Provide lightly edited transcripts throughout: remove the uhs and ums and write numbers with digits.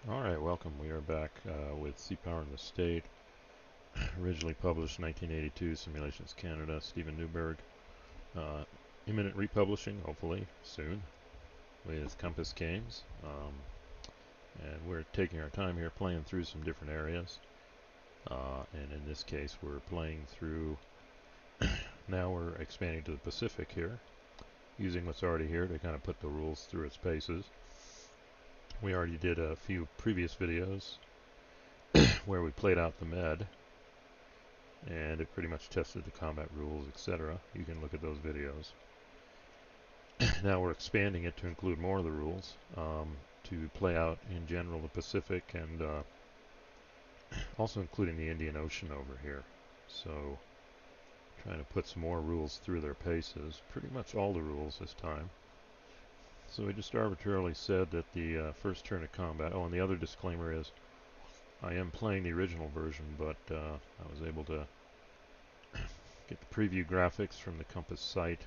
Alright, welcome. We are back with Seapower the State, originally published 1982, Simulations Canada, Stephen Newberg. Imminent republishing, hopefully, soon, with Compass Games. And we're taking our time here playing through some different areas. And in this case, we're playing through, now we're expanding to the Pacific here, using what's already here to kind of put the rules through its paces. We already did a few previous videos where we played out the med, and it pretty much tested the combat rules, etc. You can look at those videos. Now we're expanding it to include more of the rules, to play out in general the Pacific, and also including the Indian Ocean over here. So trying to put some more rules through their paces, pretty much all the rules this time. So we just arbitrarily said that the first turn of combat, oh, and the other disclaimer is I am playing the original version, but I was able to get the preview graphics from the Compass site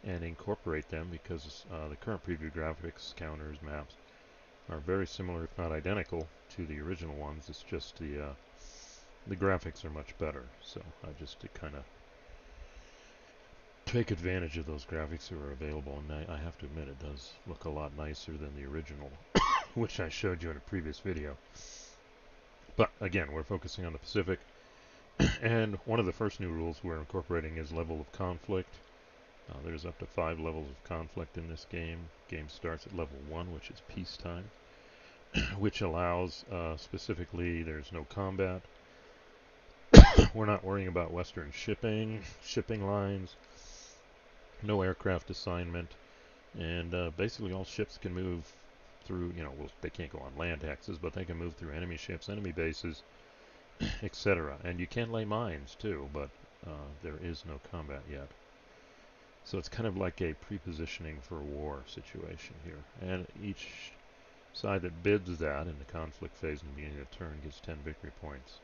and incorporate them because the current preview graphics, counters, maps are very similar, if not identical, to the original ones. It's just the graphics are much better. So I just to kind of take advantage of those graphics that are available, and I have to admit it does look a lot nicer than the original, which I showed you in a previous video. But again, we're focusing on the Pacific, and one of the first new rules we're incorporating is level of conflict. There's up to 5 levels of conflict in this game. Game starts at level 1, which is peacetime, which allows, specifically, there's no combat. We're not worrying about Western shipping lines, no aircraft assignment, and basically all ships can move through, well, they can't go on land axes, but they can move through enemy ships, enemy bases, etc. And you can lay mines too, but there is no combat yet. So it's kind of like a pre-positioning for war situation here. And each side that bids that in the conflict phase in the beginning of the turn gets 10 victory points.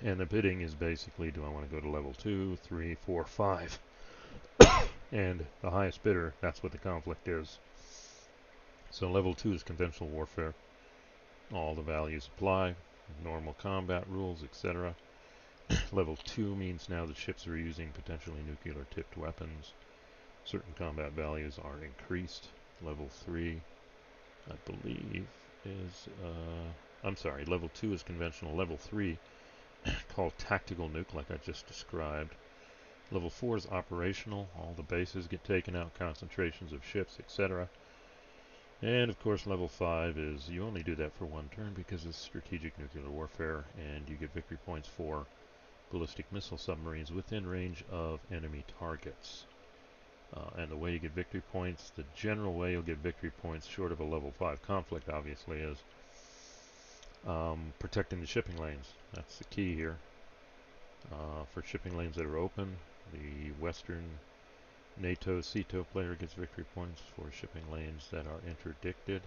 And the bidding is basically, do I want to go to level 2, 3, 4, 5? And the highest bidder, that's what the conflict is. So level 2 is conventional warfare. All the values apply, normal combat rules, etc. Level 2 means now the ships are using potentially nuclear-tipped weapons. Certain combat values are increased. Level 3, I believe, is... I'm sorry, level 2 is conventional. Level 3, called tactical nuke, like I just described. Level 4 is operational. All the bases get taken out, concentrations of ships, etc. And of course level 5 is you only do that for one turn because it's strategic nuclear warfare, and you get victory points for ballistic missile submarines within range of enemy targets. And the way you get victory points, the general way you'll get victory points short of a level 5 conflict obviously is protecting the shipping lanes. That's the key here. For shipping lanes that are open, the Western NATO CETO player gets victory points. For shipping lanes that are interdicted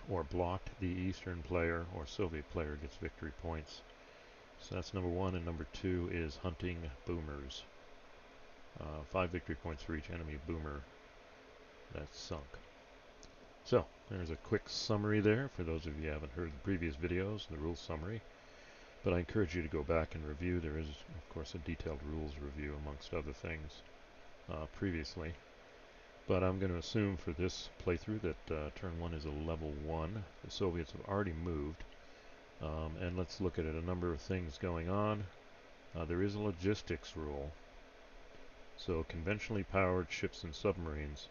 or blocked, the Eastern player or Soviet player gets victory points. So that's number 1, and number 2 is hunting boomers. 5 victory points for each enemy boomer that's sunk. So there's a quick summary there for those of you who haven't heard the previous videos, the rules summary. But I encourage you to go back and review. There is, of course, a detailed rules review amongst other things previously. But I'm going to assume for this playthrough that turn 1 is a level 1. The Soviets have already moved. And let's look at it. A number of things going on. There is a logistics rule. So conventionally powered ships and submarines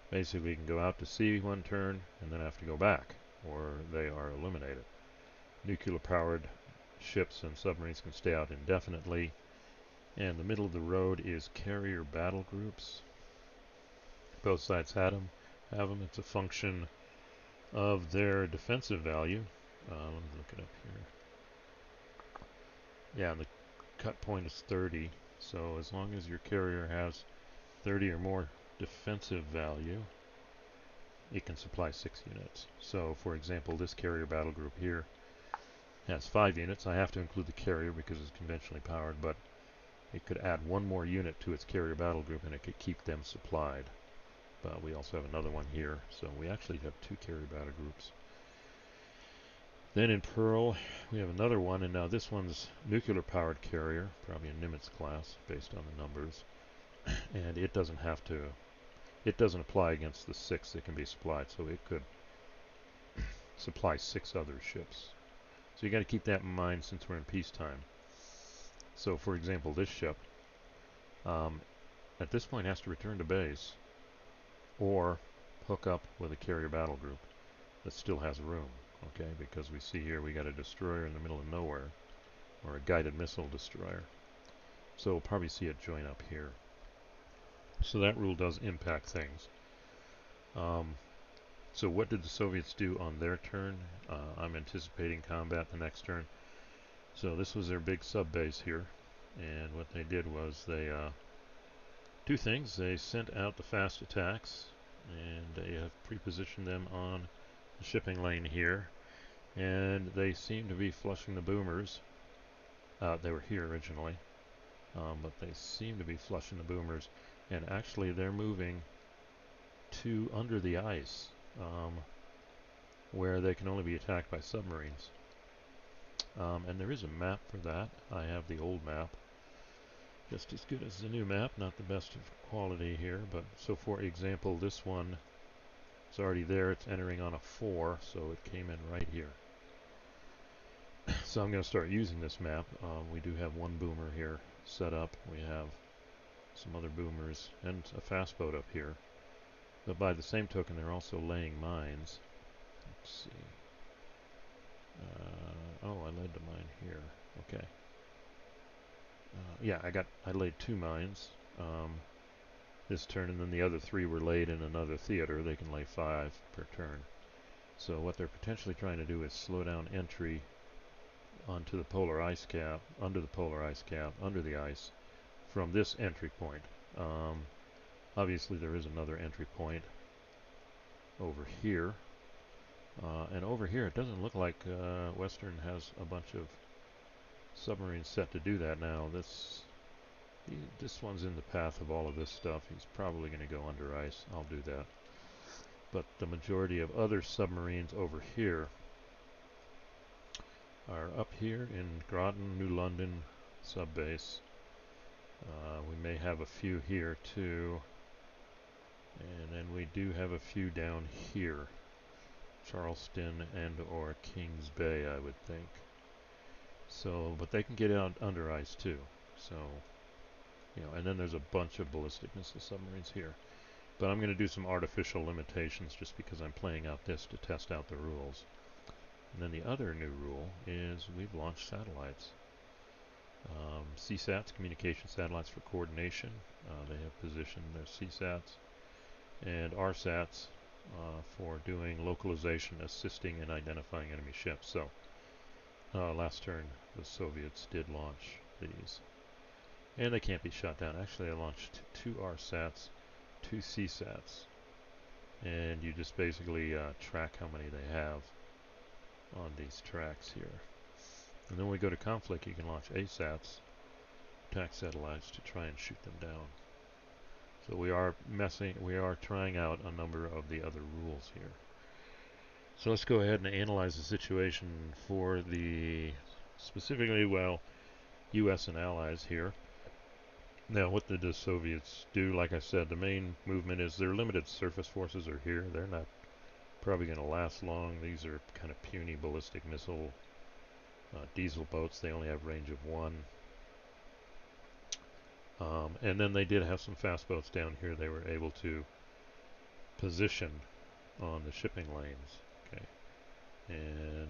basically can go out to sea one turn and then have to go back, or they are eliminated. Nuclear powered ships and submarines can stay out indefinitely. And the middle of the road is carrier battle groups. Both sides have them. It's a function of their defensive value. Let me look it up here. Yeah, the cut point is 30. So as long as your carrier has 30 or more defensive value, it can supply 6 units. So for example, this carrier battle group here has 5 units. I have to include the carrier because it's conventionally powered, but it could add 1 more unit to its carrier battle group and it could keep them supplied. But we also have another one here, so we actually have 2 carrier battle groups. Then in Pearl, we have another one, and now this one's nuclear-powered carrier, probably a Nimitz class based on the numbers, and it doesn't have to. It doesn't apply against the 6 that can be supplied, so it could supply 6 other ships. So you got to keep that in mind since we're in peacetime. So, for example, this ship, at this point, has to return to base or hook up with a carrier battle group that still has room. Okay, because we see here we got a destroyer in the middle of nowhere, or a guided missile destroyer. So we'll probably see it join up here. So that rule does impact things. So what did the Soviets do on their turn? I'm anticipating combat the next turn. So this was their big sub base here, and what they did was they two things. They sent out the fast attacks, and they have pre-positioned them on the shipping lane here, and they seem to be flushing the boomers. They were here originally, but they seem to be flushing the boomers, and actually they're moving to under the ice, where they can only be attacked by submarines. And there is a map for that. I have the old map, just as good as the new map, not the best of quality here, but so for example this one is already there. It's entering on a 4, so it came in right here. So I'm going to start using this map. We do have one boomer here set up. We have some other boomers and a fast boat up here, but by the same token they're also laying mines. Let's see. Oh, I laid the mine here. Okay. Yeah, I laid 2 mines this turn, and then the other 3 were laid in another theater. They can lay 5 per turn. So what they're potentially trying to do is slow down entry onto the polar ice cap, under the polar ice cap, under the ice, from this entry point. Obviously there is another entry point over here. And over here, it doesn't look like Western has a bunch of submarines set to do that now. This one's in the path of all of this stuff. He's probably going to go under ice. I'll do that. But the majority of other submarines over here are up here in Groton, New London subbase. We may have a few here too. And then we do have a few down here. Charleston and or Kings Bay, I would think. So, but they can get out under ice too. So, you know, and then there's a bunch of ballistic missile submarines here. But I'm going to do some artificial limitations just because I'm playing out this to test out the rules. And then the other new rule is we've launched satellites. CSATs, communication satellites for coordination. They have positioned their CSATs, and RSATs for doing localization, assisting in identifying enemy ships. So last turn the Soviets did launch these, and they can't be shot down. Actually, I launched 2 RSATs, 2 CSATs, and you just basically track how many they have on these tracks here. And then when we go to conflict, you can launch ASATs, attack satellites, to try and shoot them down. So we are trying out a number of the other rules here. So let's go ahead and analyze the situation for the specifically, well, US and allies here. Now, what did the Soviets do? Like I said, the main movement is their limited surface forces are here. They're not probably going to last long. These are kind of puny ballistic missile diesel boats. They only have range of 1. And then they did have some fast boats down here. They were able to position on the shipping lanes. Okay, and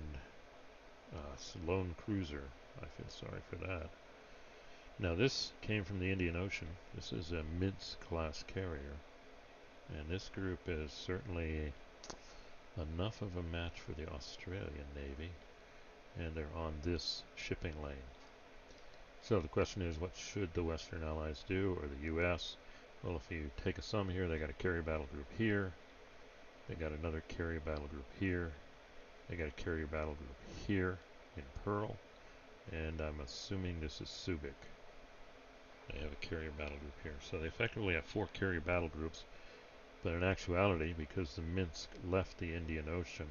lone cruiser. I feel sorry for that. Now this came from the Indian Ocean. This is a Minsk class carrier, and this group is certainly enough of a match for the Australian Navy, and they're on this shipping lane. So the question is, what should the Western Allies do, or the U.S.? Well, if you take a sum here, they got a carrier battle group here, they got another carrier battle group here, they got a carrier battle group here in Pearl, and I'm assuming this is Subic. They have a carrier battle group here. So they effectively have 4 carrier battle groups, but in actuality, because the Minsk left the Indian Ocean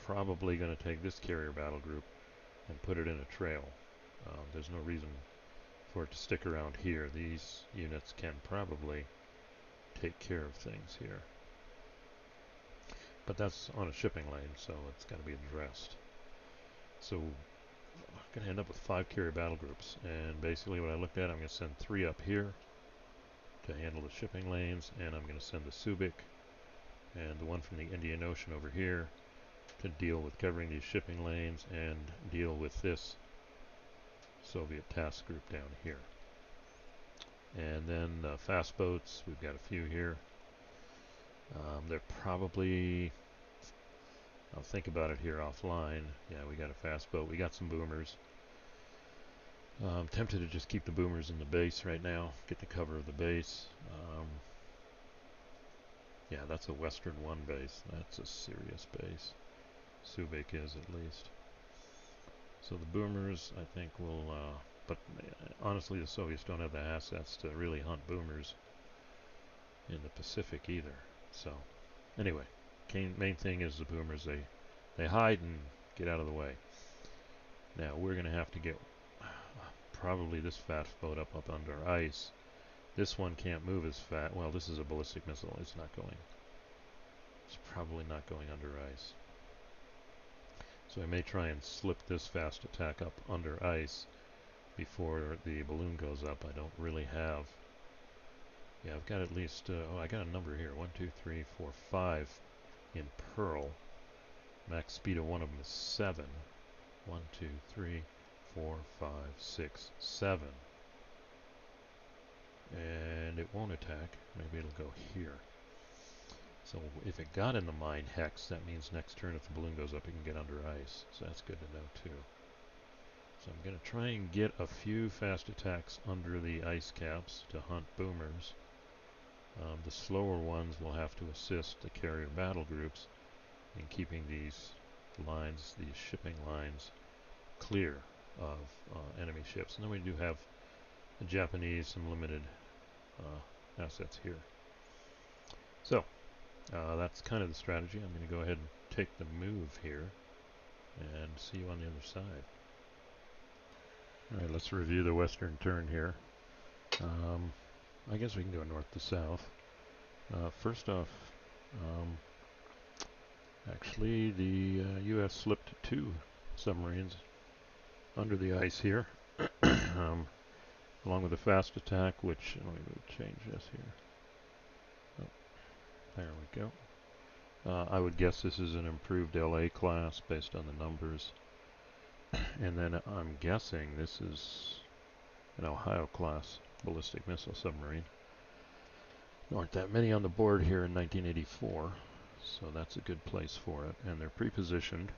probably going to take this carrier battle group and put it in a trail. There's no reason for it to stick around here. These units can probably take care of things here. But that's on a shipping lane, so it's got to be addressed. So I'm going to end up with 5 carrier battle groups, and basically what I looked at, I'm going to send 3 up here to handle the shipping lanes, and I'm going to send the Subic and the one from the Indian Ocean over here to deal with covering these shipping lanes and deal with this Soviet task group down here. And then fast boats, we've got a few here. They're probably, I'll think about it here offline. Yeah, we got a fast boat. We got some boomers. I'm tempted to just keep the boomers in the base right now, get the cover of the base. Yeah, that's a Western 1 base. That's a serious base. Subic is, at least. So the boomers, I think, will... but honestly, the Soviets don't have the assets to really hunt boomers in the Pacific either. So, anyway, main thing is the boomers. They hide and get out of the way. Now, we're going to have to get probably this fast boat up under ice. This one can't move as fast. Well, this is a ballistic missile. It's not going. It's probably not going under ice. So I may try and slip this fast attack up under ice before the balloon goes up. I don't really have. Yeah, I've got at least. Oh, I got a number here. 1, 2, 3, 4, 5 in Pearl. Max speed of one of them is 7. 1, 2, 3, 4, 5, 6, 7. And it won't attack. Maybe it'll go here. So if it got in the mine hex, that means next turn if the balloon goes up, it can get under ice. So that's good to know too. So I'm going to try and get a few fast attacks under the ice caps to hunt boomers. The slower ones will have to assist the carrier battle groups in keeping these lines, these shipping lines, clear of enemy ships. And then we do have the Japanese, some limited assets here. So that's kind of the strategy. I'm going to go ahead and take the move here and see you on the other side. Alright, let's review the western turn here. I guess we can go north to south. First off, actually the U.S. slipped 2 submarines under the ice here, along with a fast attack, which, let me change this here. Oh, there we go. I would guess this is an improved LA class based on the numbers. And then I'm guessing this is an Ohio class ballistic missile submarine. There aren't that many on the board here in 1984, so that's a good place for it. And they're pre-positioned.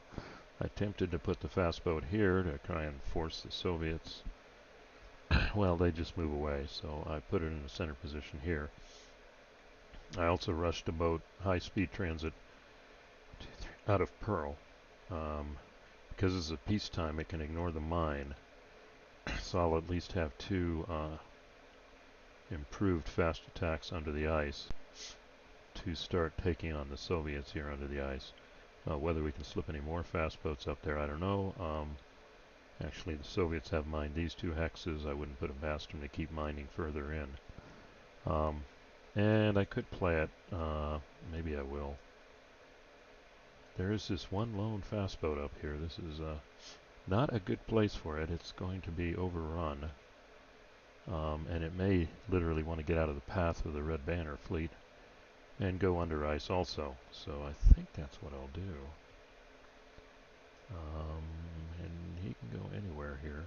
I attempted to put the fast boat here to try and force the Soviets. Well, they just move away, so I put it in a center position here. I also rushed a boat, high-speed transit, out of Pearl. Because it's a peacetime, it can ignore the mine. So I'll at least have 2 improved fast attacks under the ice to start taking on the Soviets here under the ice. Whether we can slip any more fast boats up there, I don't know. Actually, the Soviets have mined these 2 hexes. I wouldn't put it past them to keep mining further in. And I could play it. Maybe I will. There is this one lone fast boat up here. This is not a good place for it. It's going to be overrun. And it may literally want to get out of the path of the Red Banner fleet and go under ice also. So I think that's what I'll do. And he can go anywhere here.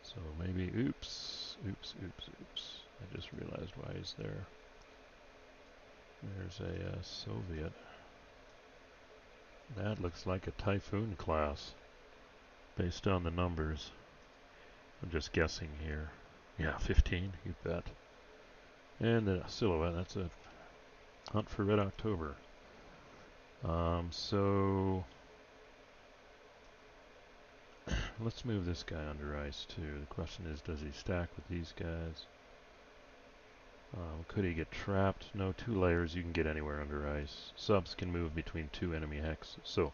So maybe, oops. I just realized why he's there. There's a Soviet. That looks like a Typhoon class, based on the numbers. I'm just guessing here. Yeah, 15, you bet. And the silhouette, that's a Hunt for Red October. So let's move this guy under ice too. The question is, does he stack with these guys? Could he get trapped? No, 2 layers, you can get anywhere under ice. Subs can move between 2 enemy hexes. So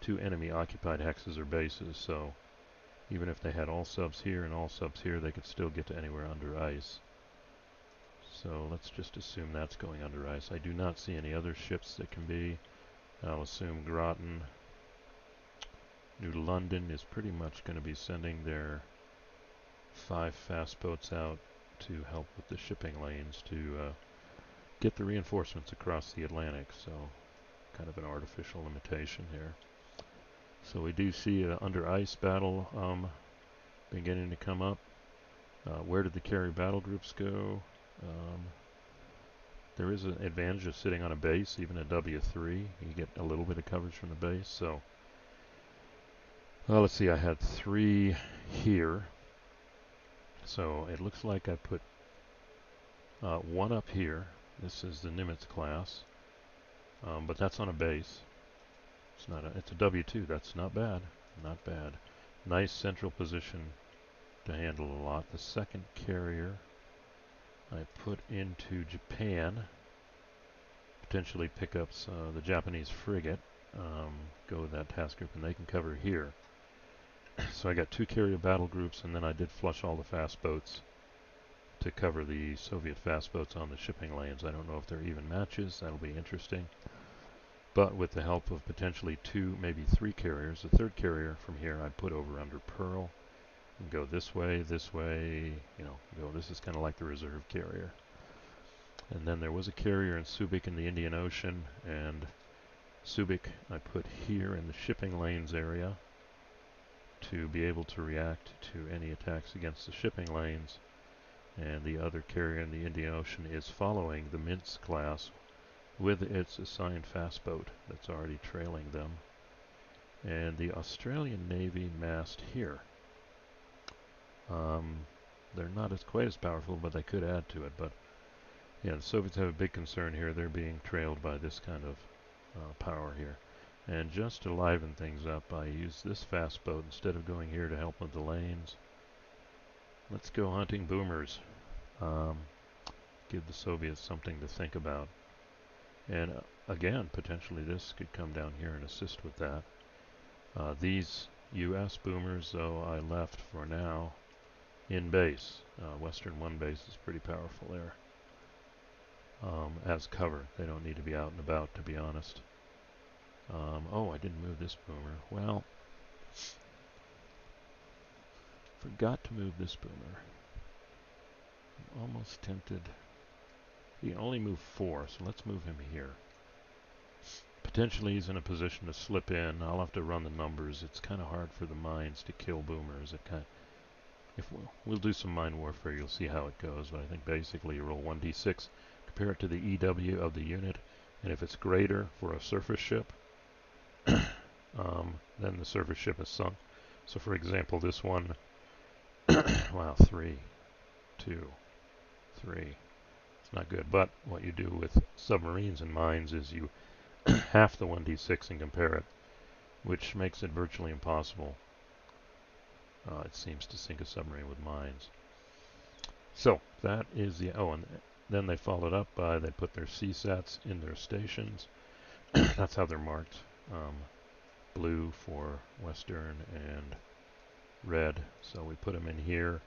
2 enemy-occupied hexes or bases, so even if they had all subs here and all subs here, they could still get to anywhere under ice. So let's just assume that's going under ice. I do not see any other ships that can be. I'll assume Groton, New London is pretty much going to be sending their 5 fast boats out to help with the shipping lanes to get the reinforcements across the Atlantic, so kind of an artificial limitation here. So we do see an under ice battle beginning to come up. Where did the carrier battle groups go? There is an advantage of sitting on a base, even at W3. You get a little bit of coverage from the base. So let's see, I had 3 here. So it looks like I put 1 up here. This is the Nimitz class, but that's on a base. It's a W2. That's not bad. Not bad. Nice central position to handle a lot. The second carrier I put into Japan. Potentially pick up the Japanese frigate. Go with that task group, and they can cover here. So I got 2 carrier battle groups, and then I did flush all the fast boats to cover the Soviet fast boats on the shipping lanes. I don't know if they're even matches. That'll be interesting. But with the help of potentially 2, maybe 3 carriers, the third carrier from here I put over under Pearl and go this way, you know, this is kind of like the reserve carrier. And then there was a carrier in Subic in the Indian Ocean, and Subic I put here in the shipping lanes area to be able to react to any attacks against the shipping lanes. And the other carrier in the Indian Ocean is following the Minsk class with its assigned fast boat that's already trailing them. And the Australian Navy massed here. They're not quite as powerful, but they could add to it. But yeah, the Soviets have a big concern here. They're being trailed by this kind of power here. And just to liven things up, I used this fast boat instead of going here to help with the lanes. Let's go hunting boomers. Give the Soviets something to think about. And again, potentially this could come down here and assist with that. These U.S. boomers, though, I left for now in base. Western 1 base is pretty powerful there. As cover. They don't need to be out and about, to be honest. Oh, I didn't move this boomer. Well, forgot to move this boomer. I'm almost tempted. He can only move 4, so let's move him here. Potentially he's in a position to slip in. I'll have to run the numbers. It's kind of hard for the mines to kill boomers. If we'll do some mine warfare, you'll see how it goes. But I think basically you roll 1d6, compare it to the EW of the unit, and if it's greater for a surface ship, then the surface ship is sunk. So for example, this one, wow, 3, 2, 3. It's not good. But what you do with submarines and mines is you half the 1d6 and compare it, which makes it virtually impossible, it seems, to sink a submarine with mines. So that is the, and then they followed up by, they put their CSATs in their stations. That's how they're marked. Blue for Western and red. So we put them in here.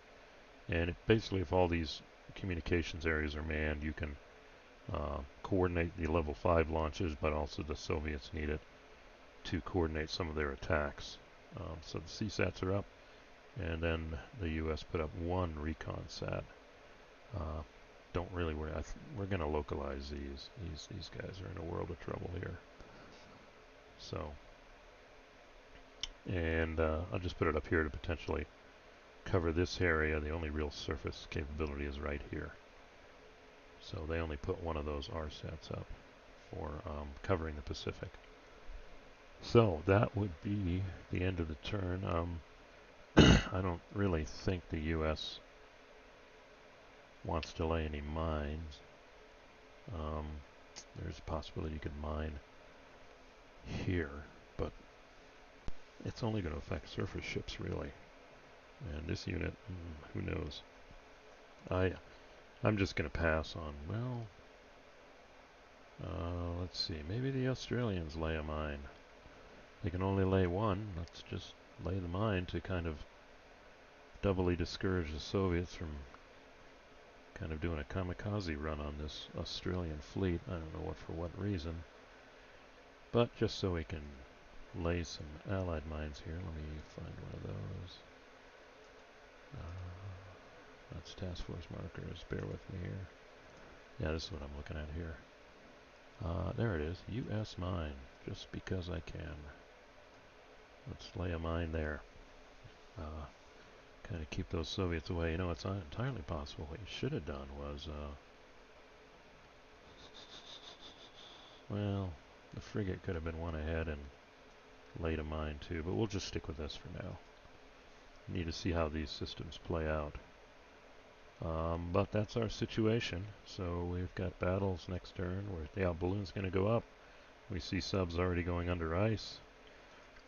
And basically, if all these communications areas are manned, you can coordinate the level 5 launches, but also the Soviets need it to coordinate some of their attacks. So the CSATs are up, and then the U.S. put up 1 recon sat. Don't really worry. We're going to localize these. These guys are in a world of trouble here. So, and I'll just put it up here to potentially cover this area. The only real surface capability is right here. So they only put 1 of those RSATs up for covering the Pacific. So that would be the end of the turn. I don't really think the U.S. wants to lay any mines. There's a possibility you could mine here, but it's only going to affect surface ships, really. And this unit, who knows? I'm just going to pass on, well, let's see, maybe the Australians lay a mine. They can only lay one. Let's just lay the mine to kind of doubly discourage the Soviets from kind of doing a kamikaze run on this Australian fleet. I don't know for what reason. But just so we can lay some Allied mines here. Let me find one of those. That's task force markers. Bear with me here. Yeah, this is what I'm looking at here. There it is. U.S. mine. Just because I can. Let's lay a mine there. Kind of keep those Soviets away. You know, it's entirely possible. What you should have done was, well, the frigate could have been one ahead and laid a mine too, but we'll just stick with this for now. Need to see how these systems play out. But that's our situation. So we've got battles next turn where the balloon's going to go up. We see subs already going under ice.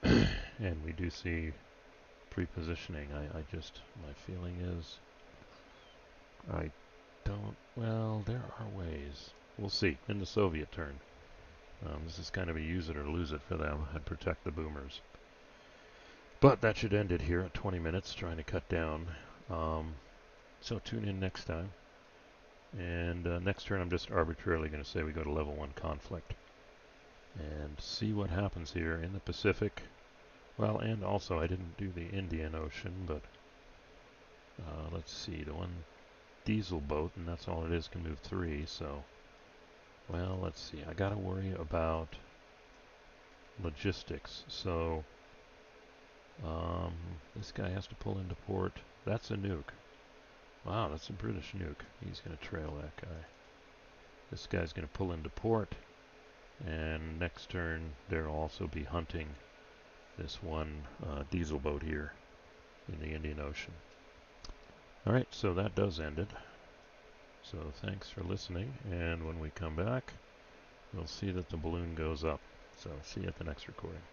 And we do see pre-positioning. My feeling is I don't, well, there are ways. We'll see in the Soviet turn. This is kind of a use it or lose it for them and protect the boomers. But that should end it here at 20 minutes, trying to cut down. So tune in next time. And next turn I'm just arbitrarily going to say we go to level 1 conflict. And see what happens here in the Pacific. Well, and also I didn't do the Indian Ocean, but let's see, the one diesel boat, and that's all it is, can move 3, so, well, let's see, I gotta worry about logistics, so, this guy has to pull into port. That's a nuke. Wow, that's a British nuke. He's gonna trail that guy. This guy's gonna pull into port, and next turn they'll also be hunting this one diesel boat here in the Indian Ocean. Alright, so that does end it. So thanks for listening, and when we come back, we'll see that the balloon goes up. So see you at the next recording.